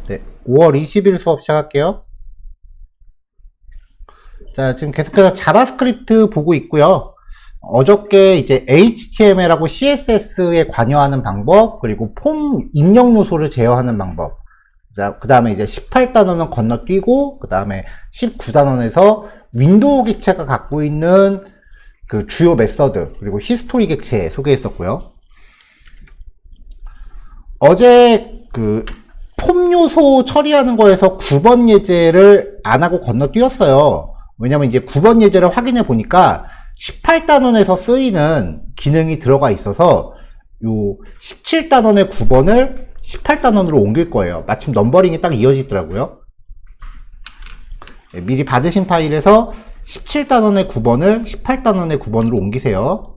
네, 5월 20일 수업 시작할게요. 자, 지금 계속해서 자바스크립트 보고 있고요. 어저께 이제 HTML하고 CSS에 관여하는 방법, 그리고 폼 입력 요소를 제어하는 방법. 자, 그 다음에 이제 18단원은 건너뛰고, 그 다음에 19단원에서 윈도우 객체가 갖고 있는 그 주요 메서드, 그리고 히스토리 객체 소개했었고요. 어제 그 폼 요소 처리하는 거에서 9번 예제를 안 하고 건너뛰었어요. 왜냐면 이제 9번 예제를 확인해 보니까 18단원에서 쓰이는 기능이 들어가 있어서 요 17단원의 9번을 18단원으로 옮길 거예요. 마침 넘버링이 딱 이어지더라고요. 네, 미리 받으신 파일에서 17단원의 9번을 18단원의 9번으로 옮기세요.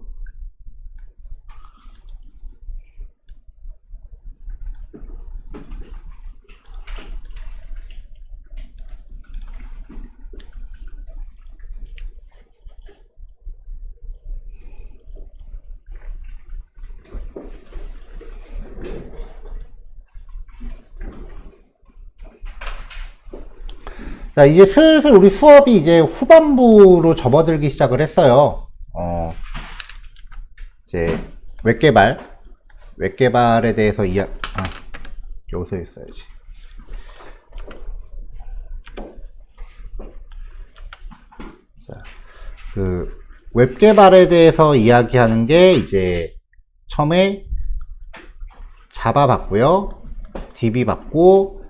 자, 이제 슬슬 우리 수업이 이제 후반부로 접어들기 시작을 했어요. 이제 웹개발에 대해서 여기서 있어야지. 자, 그 웹개발에 대해서 이야기하는 게 이제 처음에 자바 받고요, DB 받고,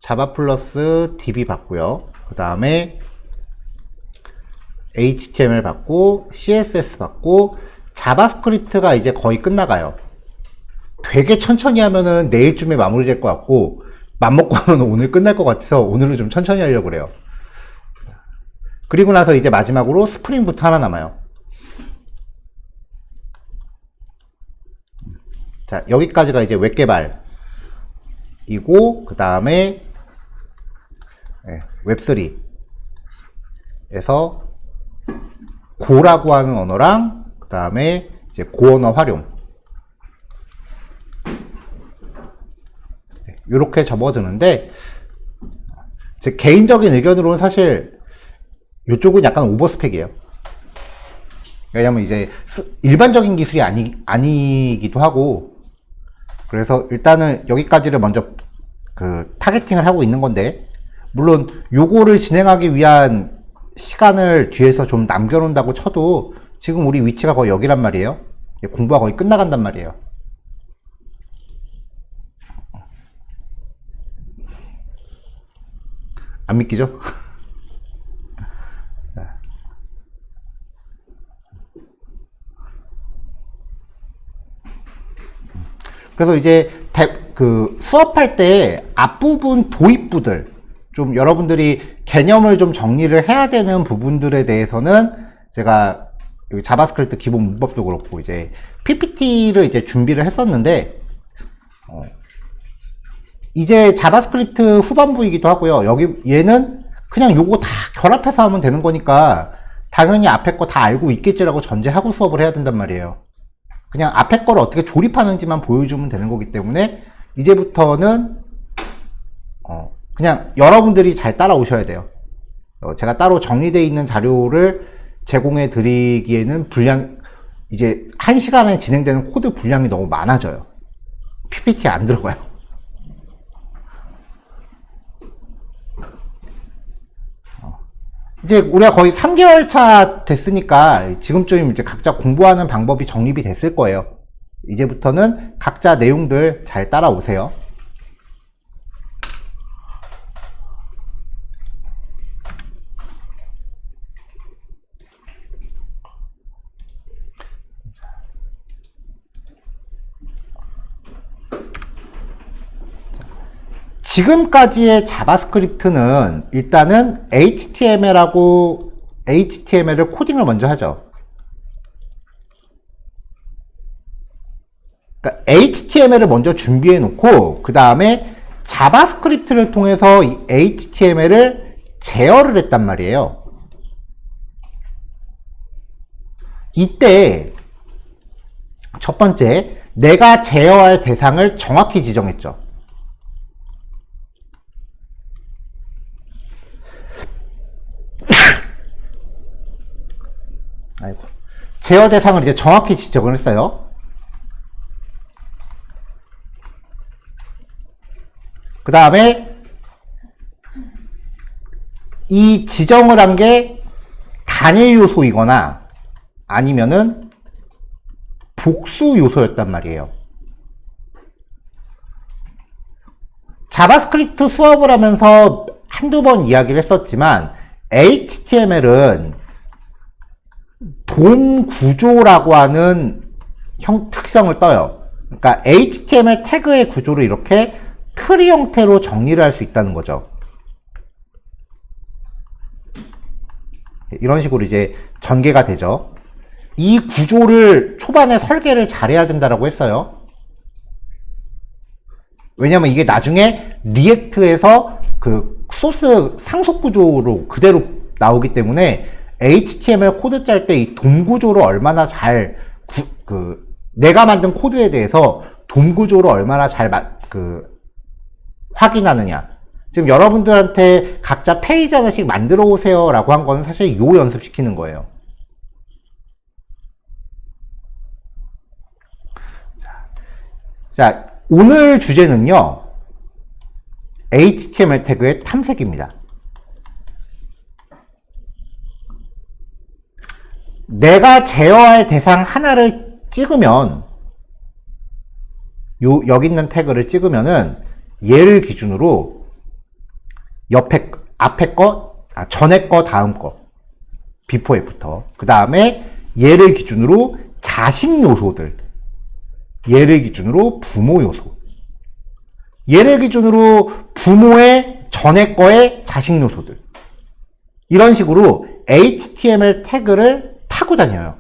자바 플러스 DB 받고요. 그 다음에 HTML 받고 CSS 받고 자바스크립트가 이제 거의 끝나가요. 되게 천천히 하면은 내일쯤에 마무리될 것 같고 맘먹고 하면 오늘 끝날 것 같아서 오늘은 좀 천천히 하려고 그래요. 그리고 나서 이제 마지막으로 스프링부터 하나 남아요. 자, 여기까지가 이제 웹개발이고 그 다음에 웹3에서 고라고 하는 언어랑 그 다음에 이제 고언어 활용 이렇게 접어드는데 제 개인적인 의견으로는 사실 이쪽은 약간 오버스펙이에요. 왜냐면 이제 일반적인 기술이 아니기도 하고 그래서 일단은 여기까지를 먼저 그 타겟팅을 하고 있는 건데 물론 요거를 진행하기 위한 시간을 뒤에서 좀 남겨놓는다고 쳐도 지금 우리 위치가 거의 여기란 말이에요. 공부가 거의 끝나간단 말이에요. 안 믿기죠? 그래서 이제 그 수업할 때 앞부분 도입부들 좀 여러분들이 개념을 좀 정리를 해야 되는 부분들에 대해서는 제가 여기 자바스크립트 기본 문법도 그렇고 이제 PPT를 이제 준비를 했었는데 이제 자바스크립트 후반부이기도 하고요. 여기 얘는 그냥 요거 다 결합해서 하면 되는 거니까 당연히 앞에 거 다 알고 있겠지라고 전제하고 수업을 해야 된단 말이에요. 그냥 앞에 거를 어떻게 조립하는지만 보여주면 되는 거기 때문에 이제부터는 그냥 여러분들이 잘 따라오셔야 돼요. 제가 따로 정리되어 있는 자료를 제공해 드리기에는 이제 1시간에 진행되는 코드 분량이 너무 많아져요. PPT에 안 들어가요. 이제 우리가 거의 3개월 차 됐으니까 지금쯤 이제 각자 공부하는 방법이 정립이 됐을 거예요. 이제부터는 각자 내용들 잘 따라오세요. 지금까지의 자바스크립트는 일단은 HTML을 코딩을 먼저 하죠. 그러니까 HTML을 먼저 준비해 놓고 그 다음에 자바스크립트를 통해서 이 HTML을 제어를 했단 말이에요. 이때 첫 번째, 내가 제어할 대상을 정확히 지정했죠. 아이고. 제어 대상을 이제 정확히 지정을 했어요. 그 다음에 이 지정을 한 게 단일 요소이거나 아니면은 복수 요소였단 말이에요. 자바스크립트 수업을 하면서 한두 번 이야기를 했었지만 HTML은 돔 구조라고 하는 특성을 떠요. 그러니까 HTML 태그의 구조를 이렇게 트리 형태로 정리를 할 수 있다는 거죠. 이런 식으로 이제 전개가 되죠. 이 구조를 초반에 설계를 잘해야 된다라고 했어요. 왜냐면 이게 나중에 리액트에서 그 소스 상속 구조로 그대로 나오기 때문에 HTML 코드 짤 때 이 돔 구조를 얼마나 잘 내가 만든 코드에 대해서 돔 구조를 얼마나 잘 확인하느냐. 지금 여러분들한테 각자 페이지 하나씩 만들어 오세요 라고 한 거는 사실 요 연습시키는 거예요. 자, 오늘 주제는요, HTML 태그의 탐색입니다. 내가 제어할 대상 하나를 찍으면, 여기 있는 태그를 찍으면은, 얘를 기준으로, 앞에 거, 전에 거, 다음 거, 비포 애프터. 그 다음에 얘를 기준으로 자식 요소들. 얘를 기준으로 부모 요소. 얘를 기준으로 부모의 전에 거의 자식 요소들. 이런 식으로 HTML 태그를 타고 다녀요.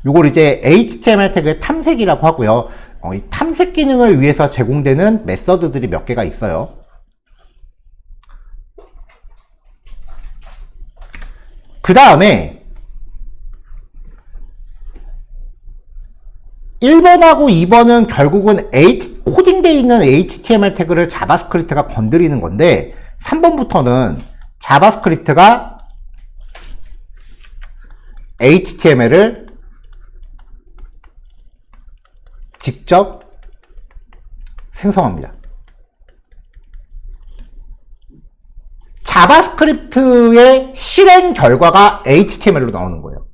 요걸 이제 HTML 태그의 탐색이라고 하고요. 이 탐색 기능을 위해서 제공되는 메서드들이 몇 개가 있어요. 그 다음에 1번하고 2번은 결국은 코딩되어 있는 HTML 태그를 자바스크립트가 건드리는 건데 3번부터는 자바스크립트가 HTML을 직접 생성합니다. 자바스크립트의 실행 결과가 HTML로 나오는 거예요.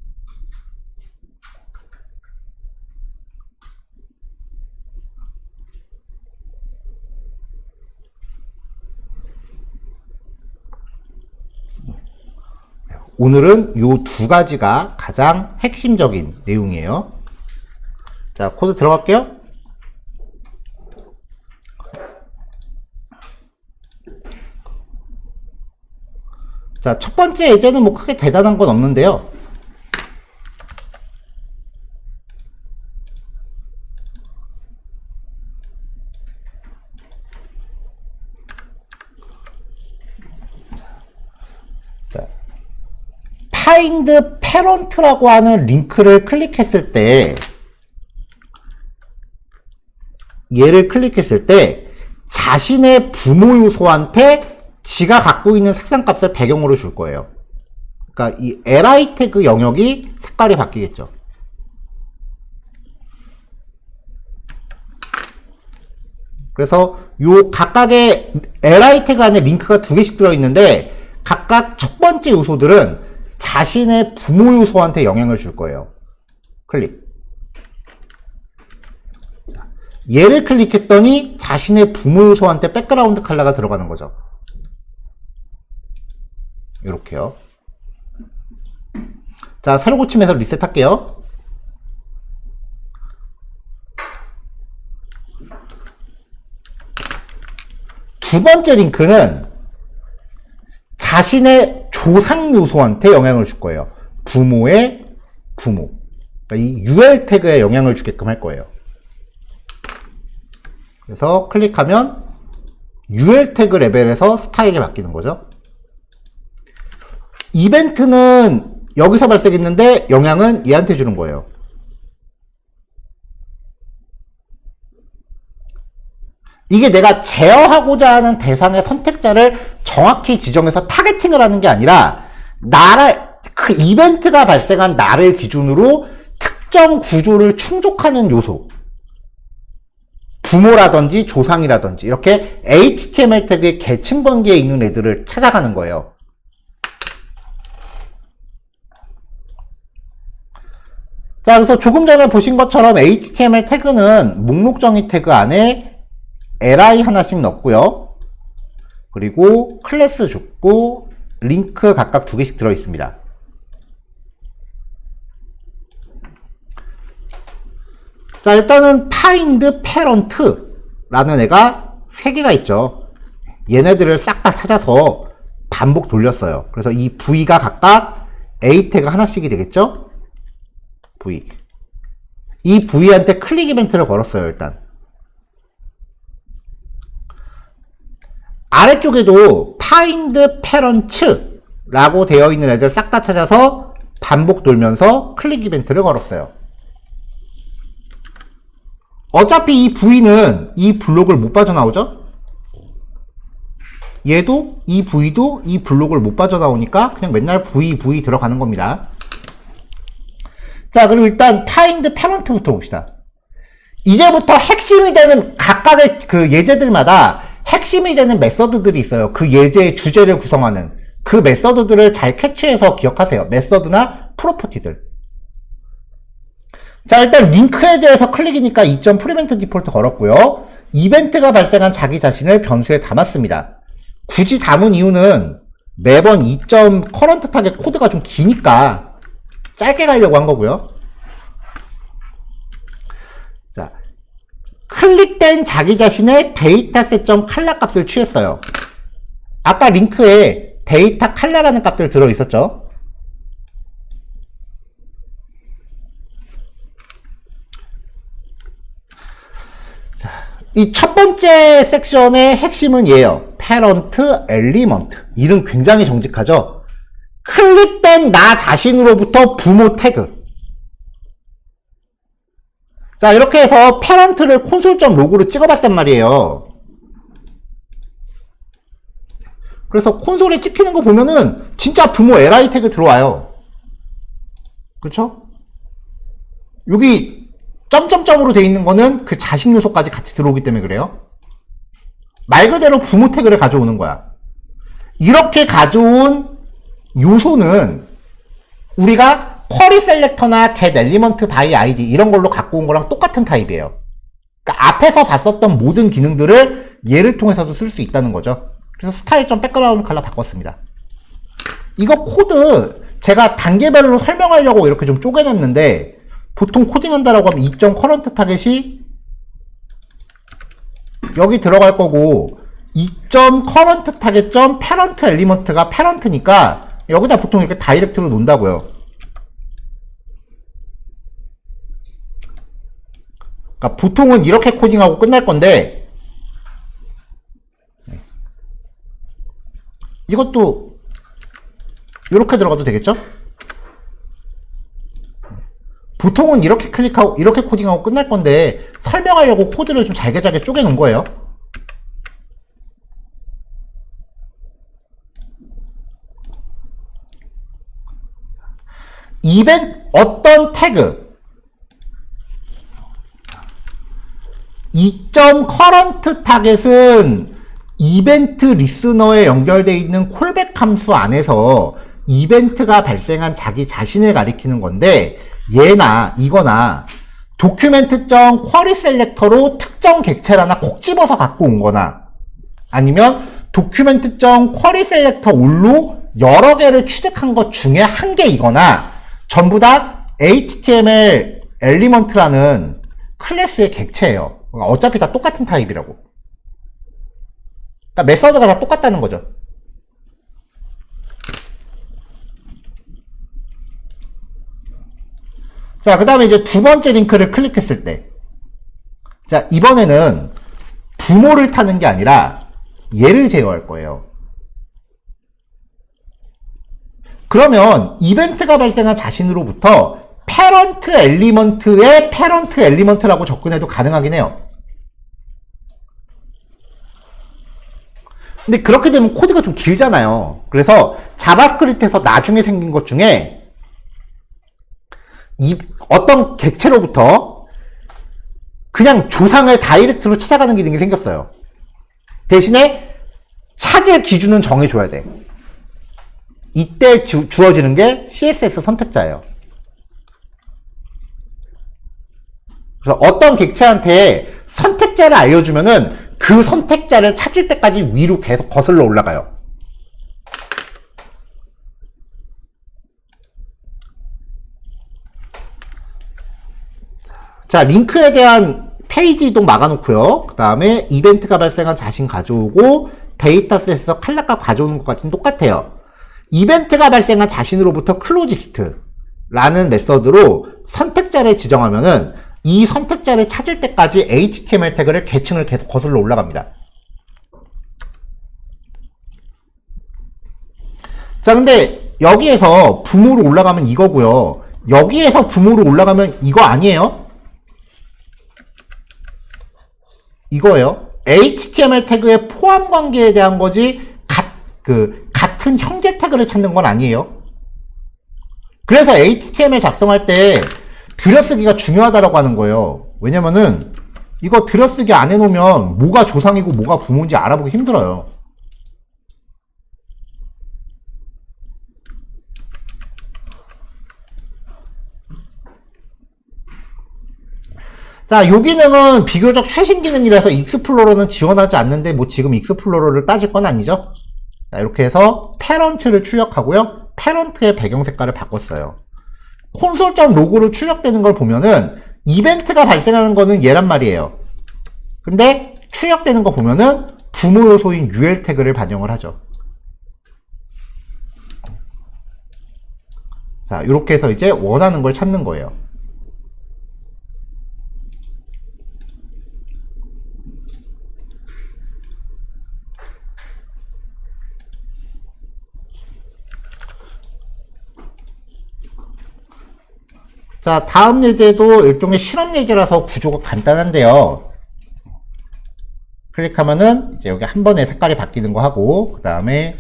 오늘은 이 두 가지가 가장 핵심적인 내용이에요. 자, 코드 들어갈게요. 자, 첫 번째 예제는 뭐 크게 대단한 건 없는데요. 자, find parent라고 하는 링크를 클릭했을 때, 얘를 클릭했을 때, 자신의 부모 요소한테 지가 갖고 있는 색상 값을 배경으로 줄 거예요. 그러니까 이 li 태그 영역이 색깔이 바뀌겠죠. 그래서 요 각각의 li 태그 안에 링크가 두 개씩 들어있는데 각각 첫 번째 요소들은 자신의 부모 요소한테 영향을 줄 거예요. 클릭. 얘를 클릭했더니 자신의 부모 요소한테 백그라운드 컬러가 들어가는 거죠. 이렇게요. 자, 새로 고침해서 리셋할게요. 두 번째 링크는 자신의 조상 요소한테 영향을 줄 거예요. 부모의 부모. 그러니까 이 UL 태그에 영향을 주게끔 할 거예요. 그래서 클릭하면 UL 태그 레벨에서 스타일이 바뀌는 거죠. 이벤트는 여기서 발생했는데 영향은 얘한테 주는 거예요. 이게 내가 제어하고자 하는 대상의 선택자를 정확히 지정해서 타겟팅을 하는 게 아니라 그 이벤트가 발생한 날을 기준으로 특정 구조를 충족하는 요소, 부모라든지 조상이라든지 이렇게 HTML 태그의 계층 번개에 있는 애들을 찾아가는 거예요. 자, 그래서 조금 전에 보신 것처럼 HTML 태그는 목록 정의 태그 안에 li 하나씩 넣고요. 그리고 클래스 줬고 링크 각각 2개씩 들어 있습니다. 자, 일단은 find parent라는 애가 3개가 있죠. 얘네들을 싹 다 찾아서 반복 돌렸어요. 그래서 이 v가 각각 a 태그 하나씩이 되겠죠? v. 이 v한테 클릭 이벤트를 걸었어요, 일단. 아래쪽에도 find parents라고 되어 있는 애들 싹 다 찾아서 반복 돌면서 클릭 이벤트를 걸었어요. 어차피 이 v는 이 블록을 못 빠져나오죠? 얘도 이 v도 이 블록을 못 빠져나오니까 그냥 맨날 v 들어가는 겁니다. 자, 그리고 일단 find parent부터 봅시다. 이제부터 핵심이 되는 각각의 그 예제들마다 핵심이 되는 메서드들이 있어요. 그 예제의 주제를 구성하는 그 메서드들을 잘 캐치해서 기억하세요. 메서드나 프로퍼티들. 자, 일단 링크에 대해서 클릭이니까 2.프리벤트 디폴트 걸었고요. 이벤트가 발생한 자기 자신을 변수에 담았습니다. 굳이 담은 이유는 매번 2.current 타겟 코드가 좀 기니까 짧게 가려고 한 거고요. 자, 클릭된 자기 자신의 dataset.color 값을 취했어요. 아까 링크에 데이터 컬러라는 값들 들어 있었죠. 이 첫 번째 섹션의 핵심은 얘예요. parent element. 이름 굉장히 정직하죠? 클릭된 나 자신으로부터 부모 태그. 자, 이렇게 해서 parent를 console.log로 찍어봤단 말이에요. 그래서 콘솔에 찍히는 거 보면은 진짜 부모 li 태그 들어와요. 그렇죠? 여기 점점점으로 돼 있는 거는 그 자식 요소까지 같이 들어오기 때문에 그래요. 말 그대로 부모 태그를 가져오는 거야. 이렇게 가져온 요소는 우리가 쿼리 셀렉터나 get element by id 이런 걸로 갖고 온 거랑 똑같은 타입이에요. 그러니까 앞에서 봤었던 모든 기능들을 얘를 통해서도 쓸 수 있다는 거죠. 그래서 스타일 좀 백그라운드 컬러 바꿨습니다. 이거 코드 제가 단계별로 설명하려고 이렇게 좀 쪼개냈는데 보통 코딩한다라고 하면 2.current 타겟이 여기 들어갈 거고 2.current 타겟.parent element가 parent니까 여기다 보통 이렇게 다이렉트로 놓는다고요. 그러니까 보통은 이렇게 코딩하고 끝날 건데 이것도 이렇게 들어가도 되겠죠? 보통은 이렇게 클릭하고 이렇게 코딩하고 끝날 건데 설명하려고 코드를 좀 잘게 쪼개 놓은 거예요. 어떤 태그 2.current 타겟은 이벤트 리스너에 연결되어 있는 콜백 함수 안에서 이벤트가 발생한 자기 자신을 가리키는 건데 얘나 이거나 document.query selector로 특정 객체를 하나 콕 집어서 갖고 온 거나 아니면 document.query selector all로 여러 개를 취득한 것 중에 한 개이거나 전부 다 HTML element라는 클래스의 객체예요. 어차피 다 똑같은 타입이라고. 그러니까 메서드가 다 똑같다는 거죠. 자, 그 다음에 이제 두 번째 링크를 클릭했을 때 자, 이번에는 부모를 타는 게 아니라 얘를 제어할 거예요. 그러면 이벤트가 발생한 자신으로부터 parent element의 parent element라고 접근해도 가능하긴 해요. 근데 그렇게 되면 코드가 좀 길잖아요. 그래서 자바스크립트에서 나중에 생긴 것 중에 어떤 객체로부터 그냥 조상을 다이렉트로 찾아가는 기능이 생겼어요. 대신에 찾을 기준은 정해줘야 돼. 이때 주어지는 게 CSS 선택자예요. 그래서 어떤 객체한테 선택자를 알려주면은 그 선택자를 찾을 때까지 위로 계속 거슬러 올라가요. 자, 링크에 대한 페이지 이동 막아놓고요. 그 다음에 이벤트가 발생한 자신 가져오고 데이터셋에서 칼라값 가져오는 것까지는 똑같아요. 이벤트가 발생한 자신으로부터 클로지스트라는 메서드로 선택자를 지정하면은 이 선택자를 찾을 때까지 HTML 태그를 계층을 계속 거슬러 올라갑니다. 자, 근데 여기에서 붐으로 올라가면 이거고요. 여기에서 붐으로 올라가면 이거 아니에요? 이거예요. HTML 태그의 포함 관계에 대한 거지 같은 형제 태그를 찾는 건 아니에요. 그래서 HTML 작성할 때 들여쓰기가 중요하다라고 하는 거예요. 왜냐면은 이거 들여쓰기 안 해놓으면 뭐가 조상이고 뭐가 부모인지 알아보기 힘들어요. 자, 요 기능은 비교적 최신 기능이라서 익스플로러는 지원하지 않는데 뭐 지금 익스플로러를 따질 건 아니죠. 자, 이렇게 해서 패런트를 출력하고요. 패런트의 배경 색깔을 바꿨어요. 콘솔.로그로 출력되는 걸 보면은 이벤트가 발생하는 거는 얘란 말이에요. 근데 출력되는 거 보면은 부모 요소인 UL 태그를 반영을 하죠. 자, 이렇게 해서 이제 원하는 걸 찾는 거예요. 자, 다음 예제도 일종의 실험 예제라서 구조가 간단한데요. 클릭하면은 이제 여기 한 번에 색깔이 바뀌는 거 하고, 그 다음에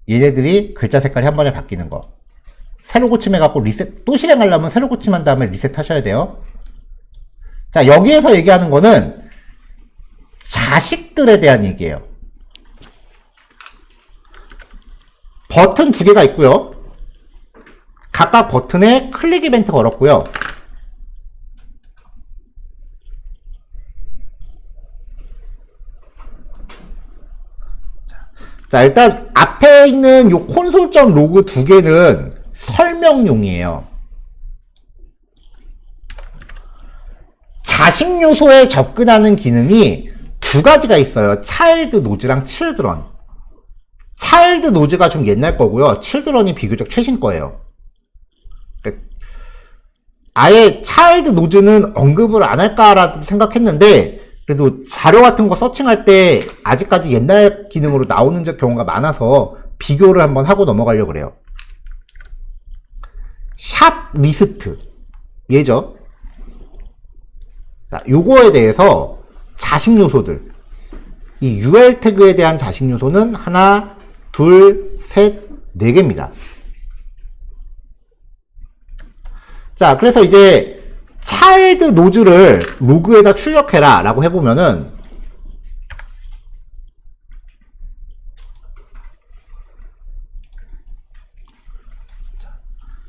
얘네들이 글자 색깔이 한 번에 바뀌는 거. 새로 고침해갖고 리셋, 또 실행하려면 새로 고침한 다음에 리셋 하셔야 돼요. 자, 여기에서 얘기하는 거는 자식들에 대한 얘기예요. 버튼 두 개가 있고요. 각각 버튼에 클릭 이벤트 걸었고요. 자, 일단 앞에 있는 요 콘솔.로그 두 개는 설명용이에요. 자식 요소에 접근하는 기능이 두 가지가 있어요. 차일드 노즈랑 칠드런. 차일드 노즈가 좀 옛날 거고요. 칠드런이 비교적 최신 거예요. 아예 차일드 노즈는 언급을 안 할까라고 생각했는데 그래도 자료 같은 거 서칭할 때 아직까지 옛날 기능으로 나오는 경우가 많아서 비교를 한번 하고 넘어가려고 그래요. 샵 리스트 얘죠. 자, 요거에 대해서 자식 요소들, 이 UL 태그에 대한 자식 요소는 하나, 둘, 셋, 네 개입니다. 자, 그래서 이제 차일드 노즈를 로그에다 출력해라 라고 해보면은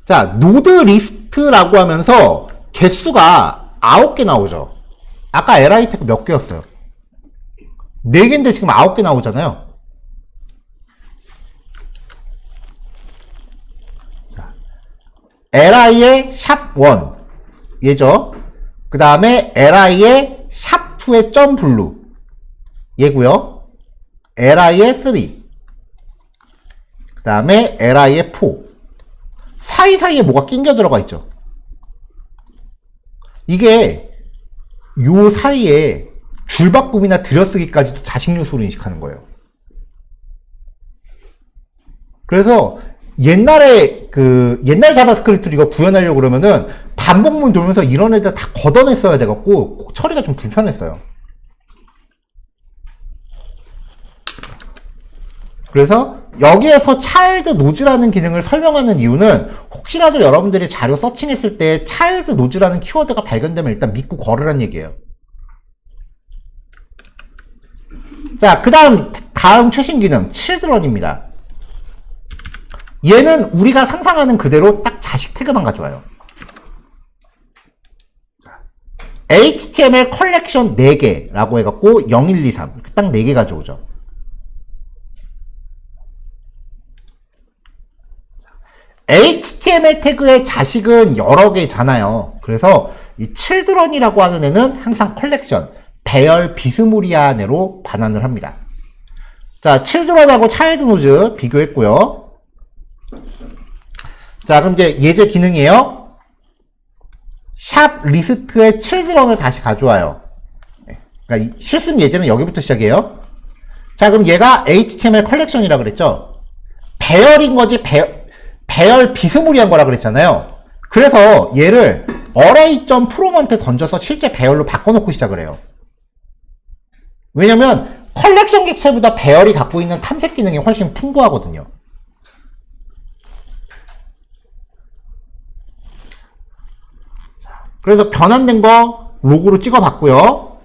자, 노드 리스트라고 하면서 개수가 9개 나오죠. 아까 li 태그 몇 개였어요? 4개인데 지금 9개 나오잖아요. li의 샵1 얘죠. 그 다음에 li의 샵2의 점 블루 얘고요. li의 3, 그 다음에 li의 4 사이사이에 뭐가 낑겨 들어가 있죠. 이게 요 사이에 줄바꿈이나 들여쓰기까지도 자식 요소로 인식하는 거예요. 그래서 옛날에 옛날 자바스크립트를 이거 구현하려고 그러면은 반복문 돌면서 이런 애들 다 걷어냈어야 돼갖고 처리가 좀 불편했어요. 그래서 여기에서 차일드 노즈라는 기능을 설명하는 이유는 혹시라도 여러분들이 자료 서칭했을 때 차일드 노즈라는 키워드가 발견되면 일단 믿고 걸으란 얘기예요. 자, 다음 최신 기능 children입니다. 얘는 우리가 상상하는 그대로 딱 자식 태그만 가져와요. HTML 컬렉션 4개라고 해갖고 0, 1, 2, 3 딱 4개 가져오죠. HTML 태그의 자식은 여러 개잖아요. 그래서 이 children이라고 하는 애는 항상 컬렉션, 배열 비스무리한 애로 반환을 합니다. 자, children하고 child node 비교했고요. 자, 그럼 이제 예제 기능이에요. 샵 리스트의 children을 다시 가져와요. 그러니까 실습 예제는 여기부터 시작이에요. 자, 그럼 얘가 HTML 컬렉션이라 그랬죠? 배열인 거지, 배열 비스무리한 거라 그랬잖아요. 그래서 얘를 array.prom한테 던져서 실제 배열로 바꿔놓고 시작을 해요. 왜냐면 컬렉션 객체보다 배열이 갖고 있는 탐색 기능이 훨씬 풍부하거든요. 그래서 변환된 거 로그로 찍어봤고요.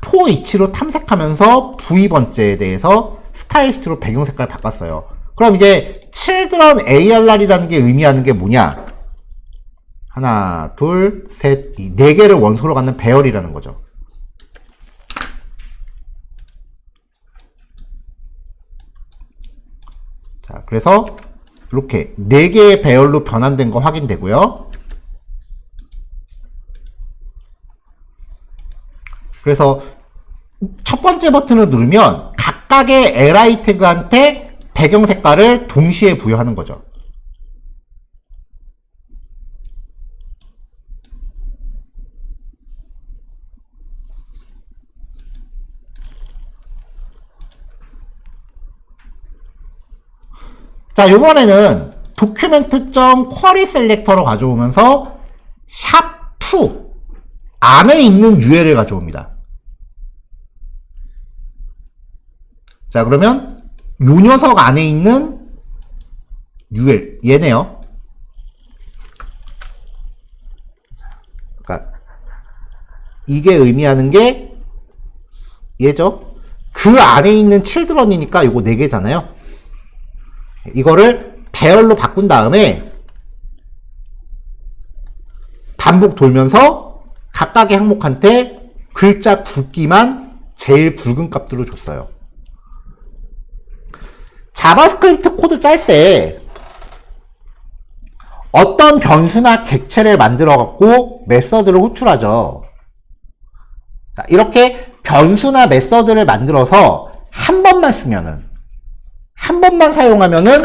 for each로 탐색하면서 v 번째에 대해서 스타일리스트로 배경 색깔 바꿨어요. 그럼 이제 children ARR이라는 게 의미하는 게 뭐냐? 하나, 둘, 셋, 4개를 원소로 갖는 배열이라는 거죠. 자, 그래서 이렇게 4개의 배열로 변환된 거 확인되고요. 그래서 첫 번째 버튼을 누르면 각각의 li 태그한테 배경 색깔을 동시에 부여하는 거죠. 자, 요번에는 document.querySelector로 가져오면서 샵2 안에 있는 UL을 가져옵니다. 자, 그러면 요 녀석 안에 있는 UL 얘네요. 그러니까 이게 의미하는 게 얘죠. 그 안에 있는 children이니까 요거 4개잖아요. 이거를 배열로 바꾼 다음에 반복 돌면서 각각의 항목한테 글자 굵기만 제일 굵은 값들을 줬어요. 자바스크립트 코드 짤 때 어떤 변수나 객체를 만들어 갖고 메서드를 호출하죠. 자, 이렇게 변수나 메서드를 만들어서 한 번만 사용하면은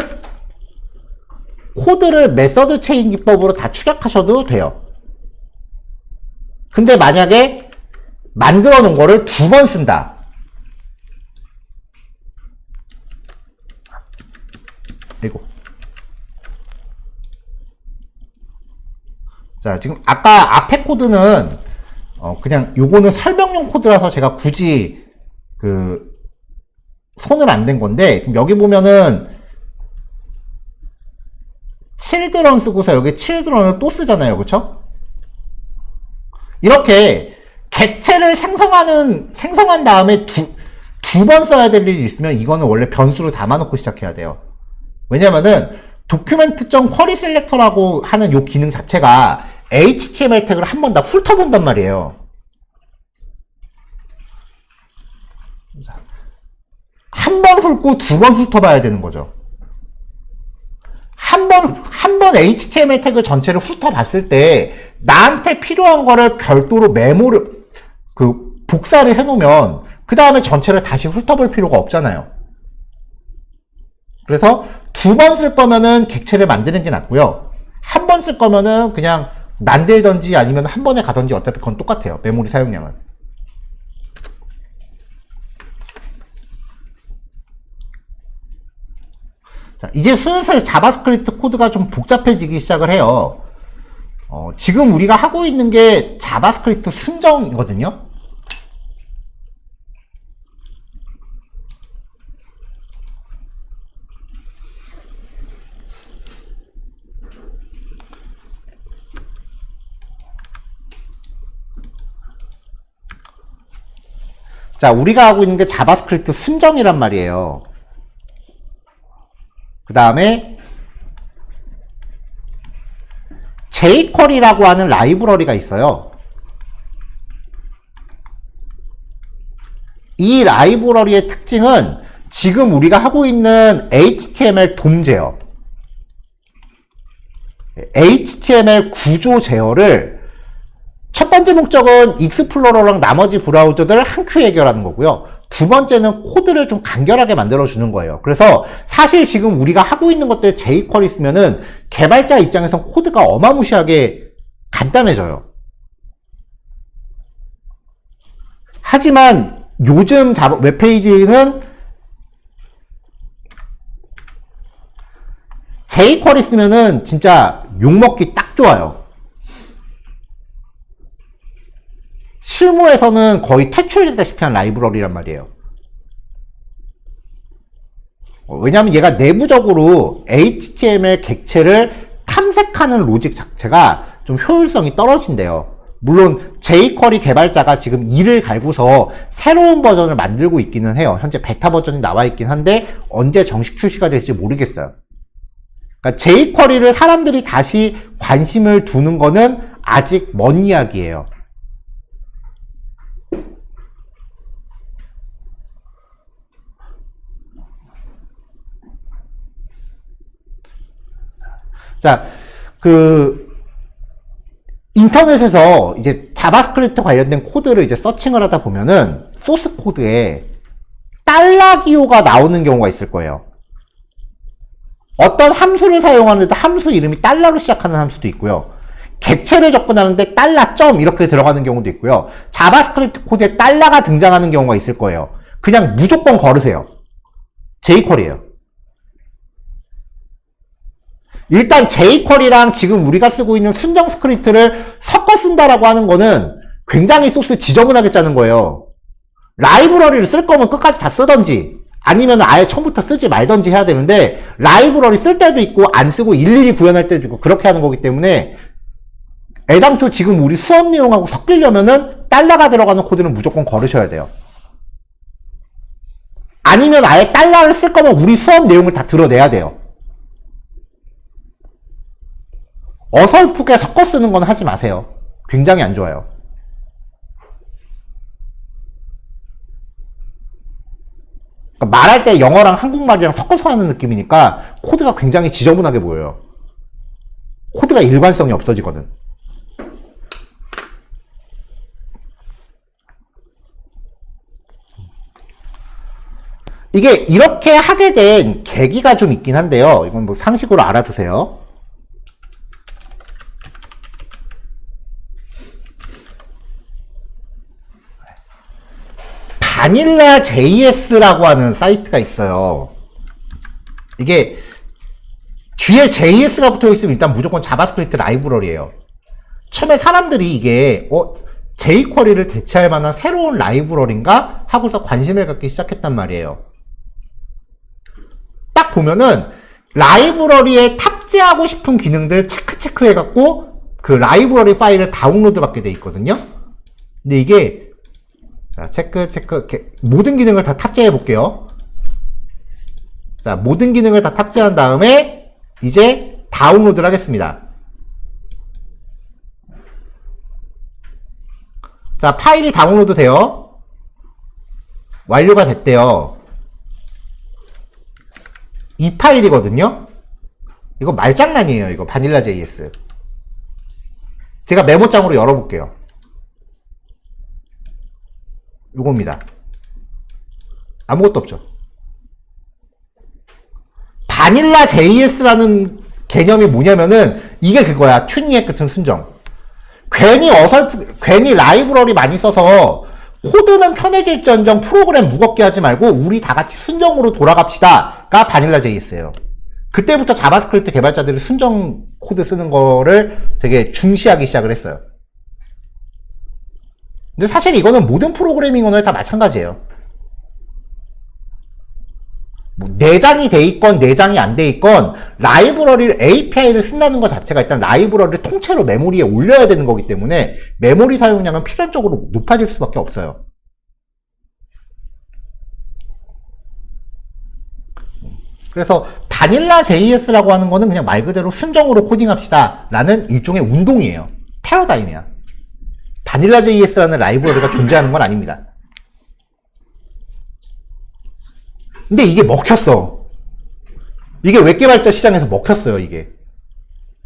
코드를 메서드 체인 기법으로 다 축약하셔도 돼요. 근데 만약에 만들어 놓은 거를 2번 쓴다. 이거. 자, 지금 아까 앞에 코드는 그냥 요거는 설명용 코드라서 제가 굳이 손을 안 댄 건데, 그럼 여기 보면은 children 쓰고서 여기 children을 또 쓰잖아요. 그쵸? 이렇게 객체를 생성한 다음에 두 번 써야 될 일이 있으면 이거는 원래 변수로 담아놓고 시작해야 돼요. 왜냐면은 document.querySelector라고 하는 요 기능 자체가 HTML 태그를 한 번 다 훑어본단 말이에요. 한 번 훑고 2번 훑어봐야 되는 거죠. 한 번 HTML 태그 전체를 훑어봤을 때 나한테 필요한 거를 별도로 메모를 복사를 해놓으면 그 다음에 전체를 다시 훑어볼 필요가 없잖아요. 그래서 2번 쓸 거면은 객체를 만드는 게 낫고요. 한 번 쓸 거면은 그냥 만들던지 아니면 한 번에 가던지 어차피 그건 똑같아요. 메모리 사용량은. 자, 이제 슬슬 자바스크립트 코드가 좀 복잡해지기 시작을 해요. 지금 우리가 하고 있는 게 자바스크립트 순정이거든요. 자, 우리가 하고 있는 게 자바스크립트 순정이란 말이에요. 그 다음에 jQuery라고 하는 라이브러리가 있어요. 이 라이브러리의 특징은 지금 우리가 하고 있는 HTML 돔 제어, HTML 구조 제어를 첫 번째 목적은 익스플로러랑 나머지 브라우저들을 한 큐 해결하는 거고요. 두 번째는 코드를 좀 간결하게 만들어주는 거예요. 그래서 사실 지금 우리가 하고 있는 것들 jQuery 쓰면은 개발자 입장에선 코드가 어마무시하게 간단해져요. 하지만 요즘 웹페이지는 jQuery 쓰면은 진짜 욕먹기 딱 좋아요. 실무에서는 거의 퇴출되다시피 한 라이브러리란 말이에요. 왜냐하면 얘가 내부적으로 HTML 객체를 탐색하는 로직 자체가 좀 효율성이 떨어진대요. 물론 jQuery 개발자가 지금 이를 갈고서 새로운 버전을 만들고 있기는 해요. 현재 베타 버전이 나와 있긴 한데 언제 정식 출시가 될지 모르겠어요. 그러니까 jQuery를 사람들이 다시 관심을 두는 거는 아직 먼 이야기예요. 자, 인터넷에서 이제 자바스크립트 관련된 코드를 이제 서칭을 하다 보면은 소스 코드에 달러 기호가 나오는 경우가 있을 거예요. 어떤 함수를 사용하는데 함수 이름이 달러로 시작하는 함수도 있고요. 객체를 접근하는데 달러 점 이렇게 들어가는 경우도 있고요. 자바스크립트 코드에 달러가 등장하는 경우가 있을 거예요. 그냥 무조건 걸으세요. jQuery예요. 일단 jQuery랑 지금 우리가 쓰고 있는 순정 스크립트를 섞어 쓴다라고 하는 거는 굉장히 소스 지저분하게 짜는 거예요. 라이브러리를 쓸 거면 끝까지 다 쓰던지 아니면 아예 처음부터 쓰지 말던지 해야 되는데 라이브러리 쓸 때도 있고 안 쓰고 일일이 구현할 때도 있고 그렇게 하는 거기 때문에 애당초 지금 우리 수업 내용하고 섞이려면은 달러가 들어가는 코드는 무조건 걸으셔야 돼요. 아니면 아예 달러를 쓸 거면 우리 수업 내용을 다 드러내야 돼요. 어설프게 섞어 쓰는 건 하지 마세요. 굉장히 안 좋아요. 그러니까 말할 때 영어랑 한국말이랑 섞어서 하는 느낌이니까 코드가 굉장히 지저분하게 보여요. 코드가 일관성이 없어지거든. 이게 이렇게 하게 된 계기가 좀 있긴 한데요. 이건 뭐 상식으로 알아두세요. 바닐라 JS라고 하는 사이트가 있어요. 이게 뒤에 JS가 붙어 있으면 일단 무조건 자바스크립트 라이브러리예요. 처음에 사람들이 이게 jQuery를 대체할 만한 새로운 라이브러리인가 하고서 관심을 갖기 시작했단 말이에요. 딱 보면은 라이브러리에 탑재하고 싶은 기능들 체크 해갖고 그 라이브러리 파일을 다운로드 받게 돼 있거든요. 근데 이게 자, 체크 모든 기능을 다 탑재해 볼게요. 자, 모든 기능을 다 탑재한 다음에 이제 다운로드를 하겠습니다. 자, 파일이 다운로드 돼요. 완료가 됐대요. 이 파일이거든요. 이거 말장난이에요. 이거 바닐라 JS. 제가 메모장으로 열어볼게요. 요겁니다. 아무것도 없죠. 바닐라 JS라는 개념이 뭐냐면은 이게 그거야. 튜닝의 끝은 순정. 괜히 라이브러리 많이 써서 코드는 편해질지언정 프로그램 무겁게 하지 말고 우리 다 같이 순정으로 돌아갑시다가 바닐라 JS예요. 그때부터 자바스크립트 개발자들이 순정 코드 쓰는 거를 되게 중시하기 시작을 했어요. 근데 사실 이거는 모든 프로그래밍 언어에 다 마찬가지예요. 뭐 내장이 돼 있건 내장이 안 돼 있건 라이브러리를 API를 쓴다는 것 자체가 일단 라이브러리를 통째로 메모리에 올려야 되는 거기 때문에 메모리 사용량은 필연적으로 높아질 수밖에 없어요. 그래서 바닐라 JS라고 하는 거는 그냥 말 그대로 순정으로 코딩합시다 라는 일종의 운동이에요. 패러다임이야. 바닐라 JS라는 라이브러리가 존재하는 건 아닙니다. 근데 이게 먹혔어. 이게 웹개발자 시장에서 먹혔어요, 이게.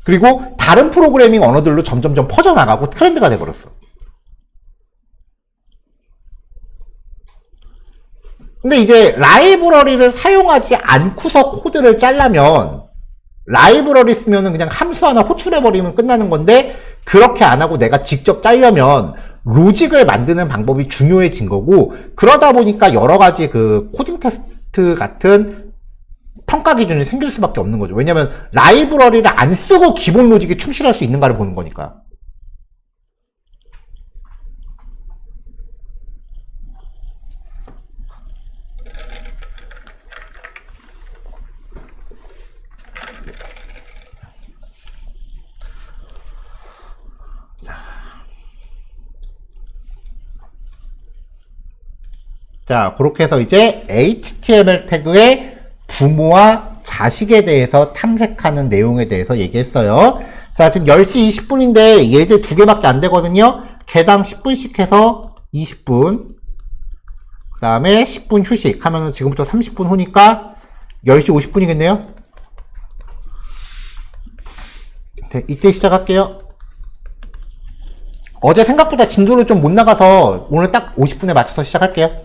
그리고 다른 프로그래밍 언어들로 점점점 퍼져나가고 트렌드가 돼버렸어. 근데 이제 라이브러리를 사용하지 않고서 코드를 짜려면 라이브러리 쓰면은 그냥 함수 하나 호출해버리면 끝나는 건데 그렇게 안 하고 내가 직접 짜려면 로직을 만드는 방법이 중요해진 거고 그러다 보니까 여러 가지 그 코딩 테스트 같은 평가 기준이 생길 수밖에 없는 거죠. 왜냐면 라이브러리를 안 쓰고 기본 로직에 충실할 수 있는가를 보는 거니까. 자, 그렇게 해서 이제 HTML 태그의 부모와 자식에 대해서 탐색하는 내용에 대해서 얘기했어요. 자, 지금 10시 20분인데 예제 2개밖에 안 되거든요. 개당 10분씩 해서 20분. 그 다음에 10분 휴식 하면은 지금부터 30분 후니까 10시 50분이겠네요. 이때 시작할게요. 어제 생각보다 진도를 좀 못 나가서 오늘 딱 50분에 맞춰서 시작할게요.